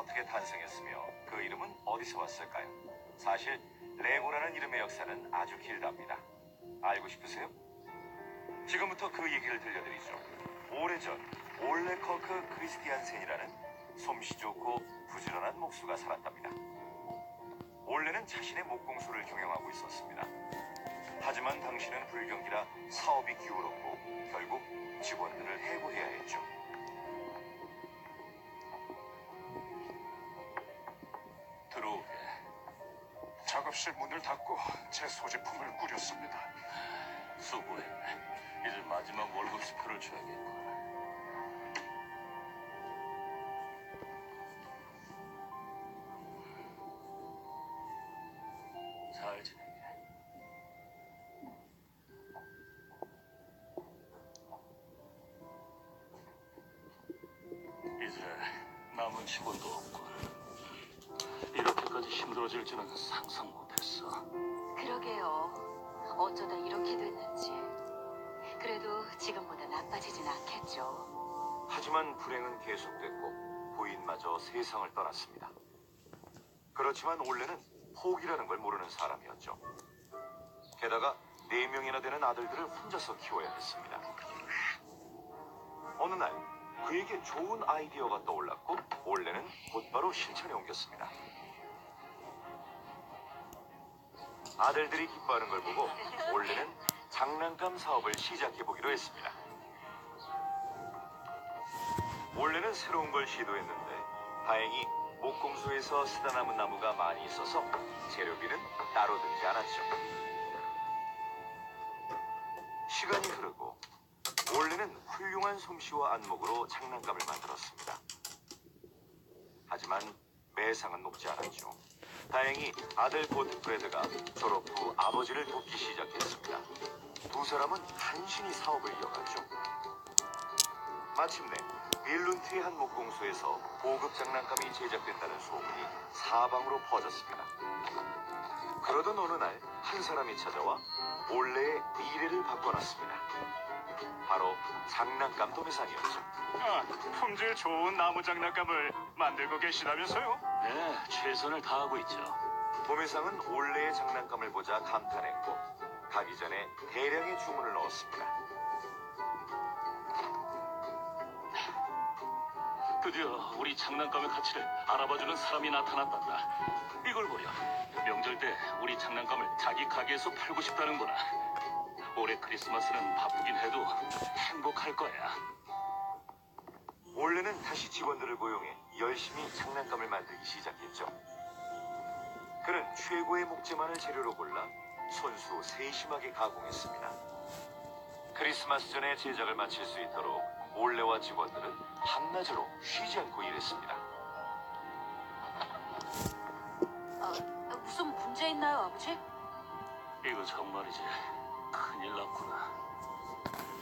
어떻게 탄생했으며 그 이름은 어디서 왔을까요? 사실 레고라는 이름의 역사는 아주 길답니다. 알고 싶으세요? 지금부터 그 얘기를 들려드리죠. 오래전 올레 커크 크리스티안센이라는 솜씨 좋고 부지런한 목수가 살았답니다. 올레는 자신의 목공소를 경영하고 있었습니다. 하지만 당신은 불경기라 사업이 기울었고 결국 직원들을 해고해야 했죠. 들어오게. 작업실 문을 닫고 제 소지품을 꾸렸습니다. 수고했네. 이제 마지막 월급 스표를 줘야겠군. 잘 지내게. 이제 남은 직원도 없군. 이렇게까지 힘들어질 줄은 상상 못했어. 그러게요. 어쩌다 이렇게 됐는지. 그래도 지금보다 나빠지진 않겠죠. 하지만 불행은 계속됐고 부인마저 세상을 떠났습니다. 그렇지만 올레는 포기라는 걸 모르는 사람이었죠. 게다가 4명이나 되는 아들들을 혼자서 키워야 했습니다. 어느 날 그에게 좋은 아이디어가 떠올랐고 올레는 곧바로 실천에 옮겼습니다. 아들들이 기뻐하는 걸 보고 올레는 장난감 사업을 시작해보기로 했습니다. 올레는 새로운 걸 시도했는데 다행히 목공소에서 쓰다 남은 나무가 많이 있어서 재료비는 따로 들지 않았죠. 시간이 흐르고 올레는 훌륭한 솜씨와 안목으로 장난감을 만들었습니다. 하지만 매상은 높지 않았죠. 다행히 아들 고트프레드가 졸업 후 아버지를 돕기 시작했습니다. 두 사람은 간신히 사업을 이어갔죠. 마침내 빌룬트의 한 목공소에서 고급 장난감이 제작된다는 소문이 사방으로 퍼졌습니다. 그러던 어느 날 한 사람이 찾아와 올레의 미래를 바꿔놨습니다. 바로 장난감 도매상이었죠. 품질 좋은 나무 장난감을 만들고 계시다면서요? 네, 최선을 다하고 있죠. 도매상은 올레의 장난감을 보자 감탄했고 가기 전에 대량의 주문을 넣었습니다. 드디어 우리 장난감의 가치를 알아봐주는 사람이 나타났단다. 이걸 보렴. 명절 때 우리 장난감을 자기 가게에서 팔고 싶다는구나. 올해 크리스마스는 바쁘긴 해도 행복할 거야. 올레는 다시 직원들을 고용해 열심히 장난감을 만들기 시작했죠. 그는 최고의 목재만을 재료로 골라 손수 세심하게 가공했습니다. 크리스마스 전에 제작을 마칠 수 있도록 올레와 직원들은 한낮으로 쉬지 않고 일했습니다. 무슨 문제 있나요, 아버지? 이거 정말이지. 큰일 났구나.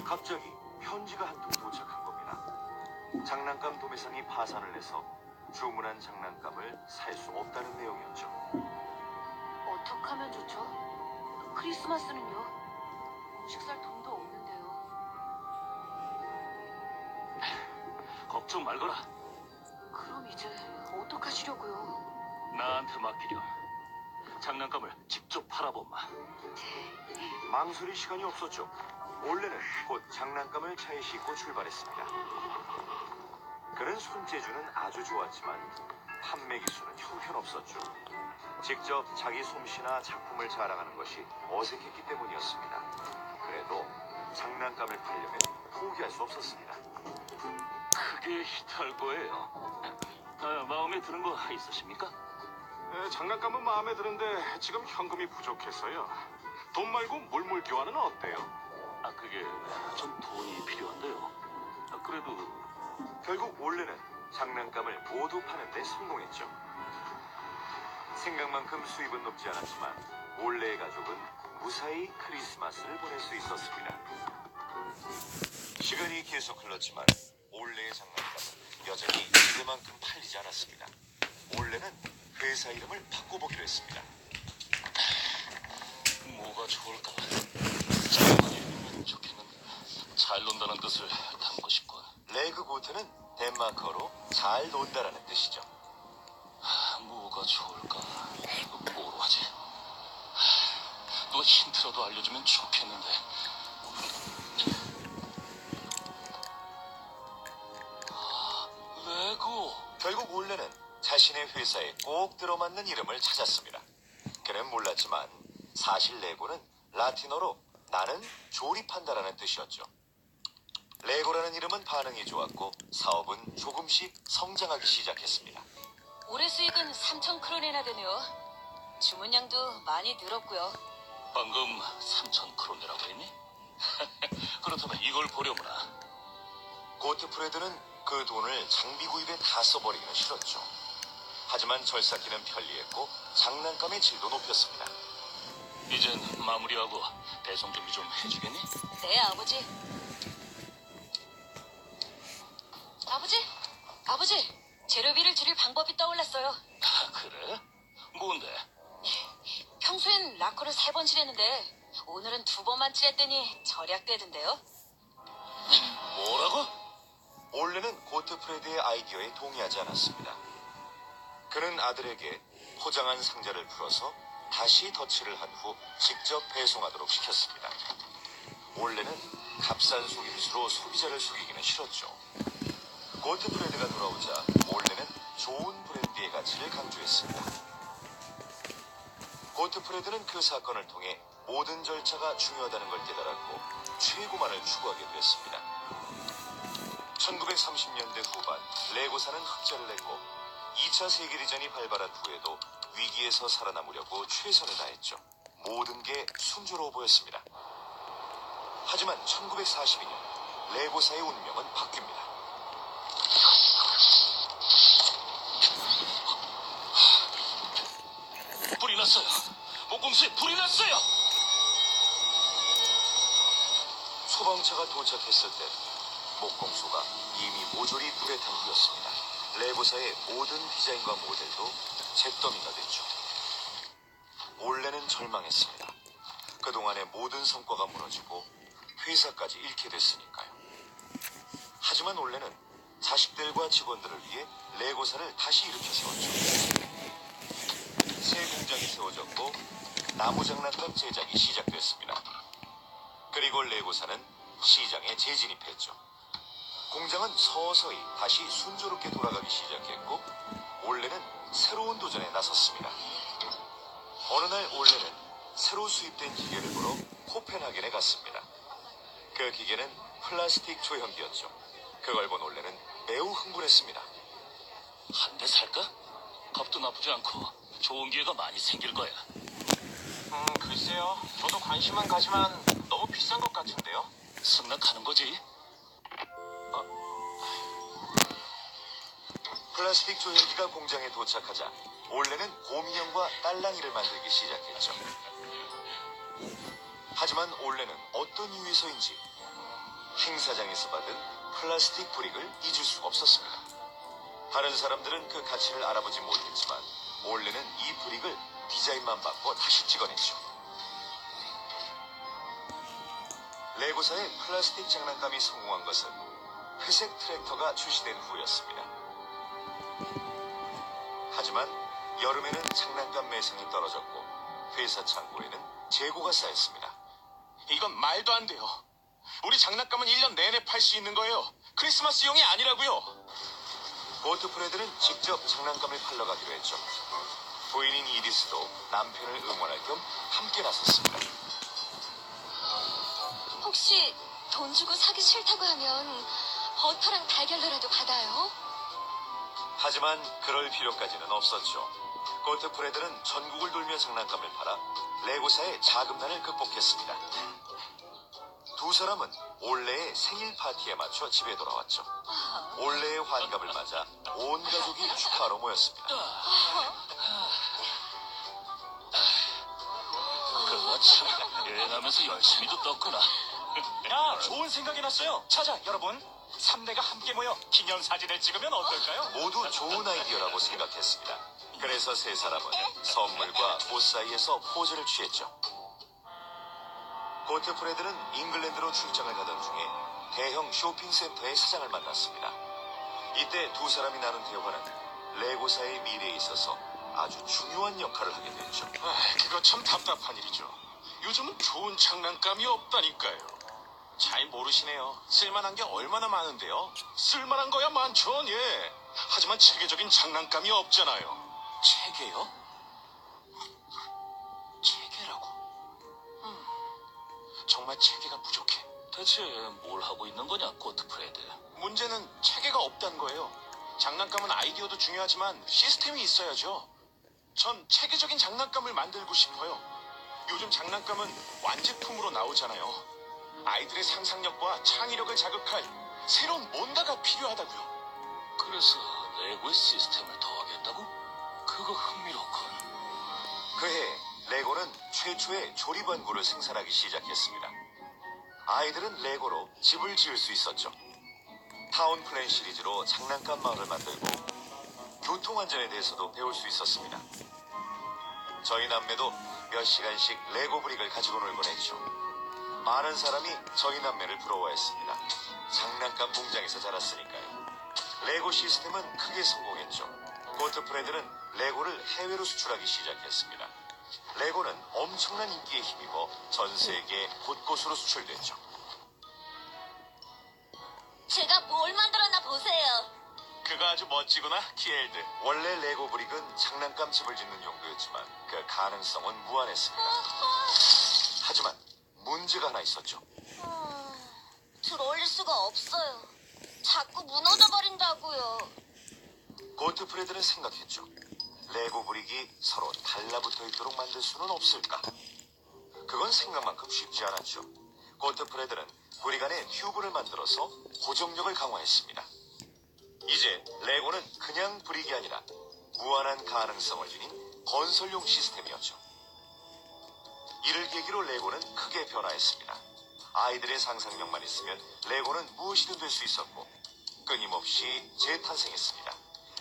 갑자기 편지가 한 통 도착한 겁니다. 장난감 도매상이 파산을 해서 주문한 장난감을 살 수 없다는 내용이었죠. 어떡하면 좋죠? 크리스마스는요? 음식 살 돈도 없는데요. 걱정 말거라. 그럼 이제 어떡하시려고요? 나한테 맡기렴. 장난감을 직접 팔아보마. 망설일 시간이 없었죠. 올레는 곧 장난감을 차에 싣고 출발했습니다. 그는 손재주는 아주 좋았지만 판매 기술은 형편없었죠. 직접 자기 솜씨나 작품을 자랑하는 것이 어색했기 때문이었습니다. 그래도 장난감을 팔려면 포기할 수 없었습니다. 크게 히트할 거예요. 마음에 드는 거 있으십니까? 장난감은 마음에 드는데 지금 현금이 부족해서요. 돈 말고 물물 교환은 어때요? 그게 좀 돈이 필요한데요. 그래도 결국 올레는 장난감을 모두 파는 데 성공했죠. 생각만큼 수입은 높지 않았지만 올레의 가족은 무사히 크리스마스를 보낼 수 있었습니다. 시간이 계속 흘렀지만 올레의 장난감은 여전히 기대만큼 팔리지 않았습니다. 올레는 회사 이름을 바꿔보기로 했습니다. 뭐가 좋을까? 장난이 있으면 좋겠는데 잘 논다는 뜻을 담고 싶군. 레그 고트는 덴마크어로 잘 논다라는 뜻이죠. 뭐가 좋을까? 뭐로 하지? 누가 힌트라도 알려주면 좋겠는데. 레고. 결국 올레는 자신의 회사에 꼭 들어맞는 이름을 찾았습니다. 그는 몰랐지만 사실 레고는 라틴어로 나는 조립한다라는 뜻이었죠. 레고라는 이름은 반응이 좋았고 사업은 조금씩 성장하기 시작했습니다. 올해 수익은 3,000크론이나 되네요. 주문량도 많이 늘었고요. 방금 3,000크론이라고 했니? 그렇다면 이걸 보려무나. 고트프레드는 그 돈을 장비 구입에 다 써버리기는 싫었죠. 하지만 절삭기는 편리했고 장난감의 질도 높였습니다. 이젠 마무리하고 배송 준비 좀 해주겠니? 네, 아버지. 아버지, 재료비를 줄일 방법이 떠올랐어요. 아, 그래? 뭔데? 평소엔 라커를 3번 칠했는데 오늘은 2번만 칠했더니 절약되던데요. 뭐라고? 올레는 고트프레드의 아이디어에 동의하지 않았습니다. 그는 아들에게 포장한 상자를 풀어서 다시 덧칠을 한 후 직접 배송하도록 시켰습니다. 올레는 값싼 속임수로 소비자를 속이기는 싫었죠. 고트프레드가 돌아오자 올레는 좋은 브랜드의 가치를 강조했습니다. 고트프레드는 그 사건을 통해 모든 절차가 중요하다는 걸 깨달았고 최고만을 추구하게 됐습니다. 1930년대 후반 레고사는 흑자를 냈고 2차 세계대전이 발발한 후에도 위기에서 살아남으려고 최선을 다했죠. 모든 게 순조로워 보였습니다. 하지만 1942년 레고사의 운명은 바뀝니다. 불이 났어요. 목공소에 불이 났어요. 소방차가 도착했을 때 목공소가 이미 모조리 불에 탄 후였습니다. 레고사의 모든 디자인과 모델도 잿더미가 됐죠. 올레는 절망했습니다. 그동안의 모든 성과가 무너지고 회사까지 잃게 됐으니까요. 하지만 올레는 자식들과 직원들을 위해 레고사를 다시 일으켜 세웠죠. 새 공장이 세워졌고 나무 장난감 제작이 시작됐습니다. 그리고 레고사는 시장에 재진입했죠. 공장은 서서히 다시 순조롭게 돌아가기 시작했고 올레는 새로운 도전에 나섰습니다. 어느 날 올레는 새로 수입된 기계를 보러 코펜하겐에 갔습니다. 그 기계는 플라스틱 조형기였죠. 그걸 본 올레는 매우 흥분했습니다. 한 대 살까? 값도 나쁘지 않고 좋은 기회가 많이 생길 거야. 글쎄요. 저도 관심은 가지만 너무 비싼 것 같은데요? 승낙하는 거지. 플라스틱 조형기가 공장에 도착하자 올레는 곰인형과 딸랑이를 만들기 시작했죠. 하지만 올레는 어떤 이유에서인지 행사장에서 받은 플라스틱 브릭을 잊을 수가 없었습니다. 다른 사람들은 그 가치를 알아보지 못했지만 올레는 이 브릭을 디자인만 바꿔 다시 찍어냈죠. 레고사의 플라스틱 장난감이 성공한 것은 회색 트랙터가 출시된 후였습니다. 하지만 여름에는 장난감 매상이 떨어졌고 회사 창고에는 재고가 쌓였습니다. 이건 말도 안 돼요. 우리 장난감은 1년 내내 팔 수 있는 거예요. 크리스마스용이 아니라고요. 고트프레드는 직접 장난감을 팔러 가기로 했죠. 부인인 이디스도 남편을 응원할 겸 함께 나섰습니다. 혹시 돈 주고 사기 싫다고 하면 버터랑 달걀로라도 받아요? 하지만 그럴 필요까지는 없었죠. 고트프레드는 전국을 돌며 장난감을 팔아 레고사의 자금난을 극복했습니다. 두 사람은 올레의 생일 파티에 맞춰 집에 돌아왔죠. 올레의 환갑을 맞아 온 가족이 축하하러 모였습니다. 그거 참 여행하면서 열심히도 떴구나. 야, 좋은 생각이 났어요. 자자, 여러분. 3대가 함께 모여 기념사진을 찍으면 어떨까요? 모두 좋은 아이디어라고 생각했습니다. 그래서 세 사람은 선물과 옷 사이에서 포즈를 취했죠. 고트프레드는 잉글랜드로 출장을 가던 중에 대형 쇼핑센터의 사장을 만났습니다. 이때 두 사람이 나눈 대화는 레고사의 미래에 있어서 아주 중요한 역할을 하게 됐죠. 그거 참 답답한 일이죠. 요즘은 좋은 장난감이 없다니까요. 잘 모르시네요. 쓸만한 게 얼마나 많은데요. 쓸만한 거야 많죠, 예. 하지만 체계적인 장난감이 없잖아요. 체계요? 체계라고? 정말 체계가 부족해. 대체 뭘 하고 있는 거냐, 고트프레드? 문제는 체계가 없다는 거예요. 장난감은 아이디어도 중요하지만 시스템이 있어야죠. 전 체계적인 장난감을 만들고 싶어요. 요즘 장난감은 완제품으로 나오잖아요. 아이들의 상상력과 창의력을 자극할 새로운 뭔가가 필요하다고요. 그래서 레고의 시스템을 더하겠다고? 그거 흥미롭군. 그해 레고는 최초의 조립완구를 생산하기 시작했습니다. 아이들은 레고로 집을 지을 수 있었죠. 타운 플랜 시리즈로 장난감 마을을 만들고 교통안전에 대해서도 배울 수 있었습니다. 저희 남매도 몇 시간씩 레고 브릭을 가지고 놀곤 했죠. 많은 사람이 저희 남매를 부러워했습니다. 장난감 공장에서 자랐으니까요. 레고 시스템은 크게 성공했죠. 고트프레드는 레고를 해외로 수출하기 시작했습니다. 레고는 엄청난 인기에 힘입어 전 세계 곳곳으로 수출됐죠. 제가 뭘 만들었나 보세요. 그거 아주 멋지구나, 키엘드. 원래 레고 브릭은 장난감 집을 짓는 용도였지만 그 가능성은 무한했습니다. 하지만 문제가 하나 있었죠. 들어올릴 수가 없어요. 자꾸 무너져 버린다고요. 고트프레드는 생각했죠. 레고 브릭이 서로 달라붙어 있도록 만들 수는 없을까? 그건 생각만큼 쉽지 않았죠. 고트프레드는 브릭 안에 튜브를 만들어서 고정력을 강화했습니다. 이제 레고는 그냥 브릭이 아니라 무한한 가능성을 지닌 건설용 시스템이었죠. 이를 계기로 레고는 크게 변화했습니다. 아이들의 상상력만 있으면 레고는 무엇이든 될 수 있었고 끊임없이 재탄생했습니다.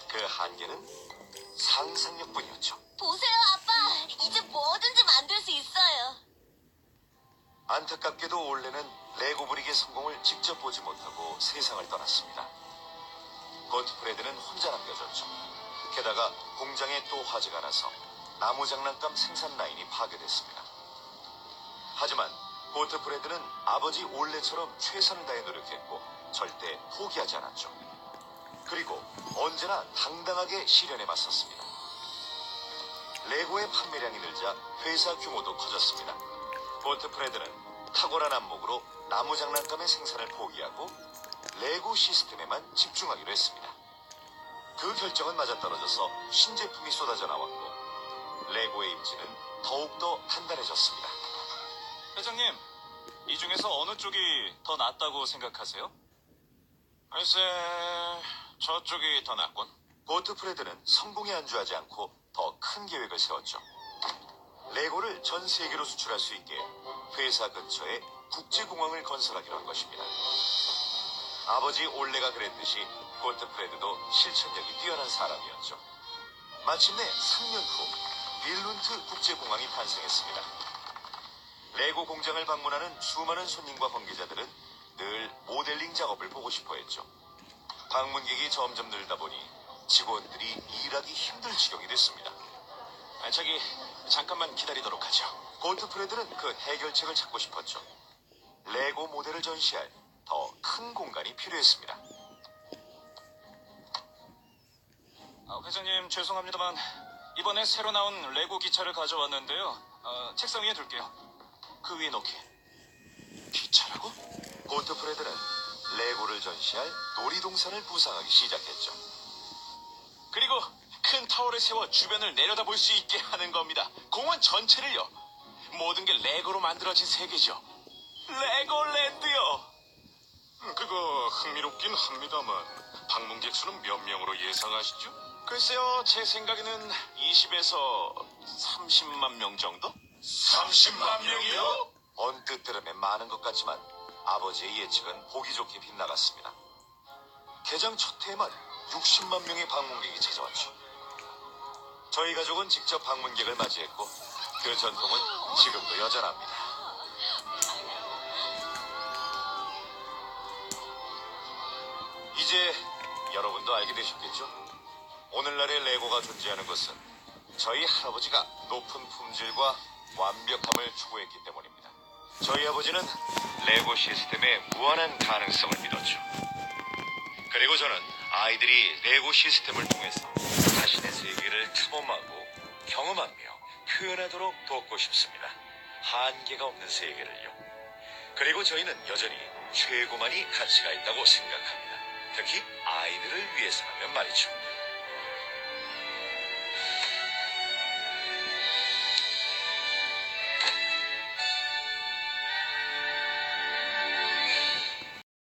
그 한계는 상상력뿐이었죠. 보세요, 아빠. 이제 뭐든지 만들 수 있어요. 안타깝게도 올해는 레고 브릭의 성공을 직접 보지 못하고 세상을 떠났습니다. 고트프레드는 혼자 남겨졌죠. 게다가 공장에 또 화재가 나서 나무 장난감 생산 라인이 파괴됐습니다. 하지만 고트프레드는 아버지 올레처럼 최선을 다해 노력했고 절대 포기하지 않았죠. 그리고 언제나 당당하게 시련에 맞섰습니다. 레고의 판매량이 늘자 회사 규모도 커졌습니다. 고트프레드는 탁월한 안목으로 나무 장난감의 생산을 포기하고 레고 시스템에만 집중하기로 했습니다. 그 결정은 맞아떨어져서 신제품이 쏟아져 나왔고 레고의 입지는 더욱더 단단해졌습니다. 회장님, 이 중에서 어느 쪽이 더 낫다고 생각하세요? 글쎄, 저쪽이 더 낫군. 고트프레드는 성공에 안주하지 않고 더 큰 계획을 세웠죠. 레고를 전 세계로 수출할 수 있게 회사 근처에 국제공항을 건설하기로 한 것입니다. 아버지 올레가 그랬듯이 고트프레드도 실천력이 뛰어난 사람이었죠. 마침내 3년 후 빌룬트 국제공항이 탄생했습니다. 레고 공장을 방문하는 수많은 손님과 관계자들은 늘 모델링 작업을 보고 싶어 했죠. 방문객이 점점 늘다 보니 직원들이 일하기 힘들 지경이 됐습니다. 저기 잠깐만 기다리도록 하죠. 고트프레드는 그 해결책을 찾고 싶었죠. 레고 모델을 전시할 더 큰 공간이 필요했습니다. 회장님, 죄송합니다만 이번에 새로 나온 레고 기차를 가져왔는데요. 책상 위에 둘게요. 그 위에 놓기. 기차라고? 고트프레드는 레고를 전시할 놀이동산을 부상하기 시작했죠. 그리고 큰 타워를 세워 주변을 내려다볼 수 있게 하는 겁니다. 공원 전체를요. 모든 게 레고로 만들어진 세계죠. 레고랜드요. 그거 흥미롭긴 합니다만 방문객 수는 몇 명으로 예상하시죠? 글쎄요, 제 생각에는 20에서 30만 명 정도? 30만 명이요? 언뜻 들으면 많은 것 같지만 아버지의 예측은 보기 좋게 빗나갔습니다. 개장 첫 해에만 60만 명의 방문객이 찾아왔죠. 저희 가족은 직접 방문객을 맞이했고 그 전통은 지금도 여전합니다. 이제 여러분도 알게 되셨겠죠? 오늘날의 레고가 존재하는 것은 저희 할아버지가 높은 품질과 완벽함을 추구했기 때문입니다. 저희 아버지는 레고 시스템의 무한한 가능성을 믿었죠. 그리고 저는 아이들이 레고 시스템을 통해서 자신의 세계를 탐험하고 경험하며 표현하도록 돕고 싶습니다. 한계가 없는 세계를요. 그리고 저희는 여전히 최고만이 가치가 있다고 생각합니다. 특히 아이들을 위해서라면 말이죠.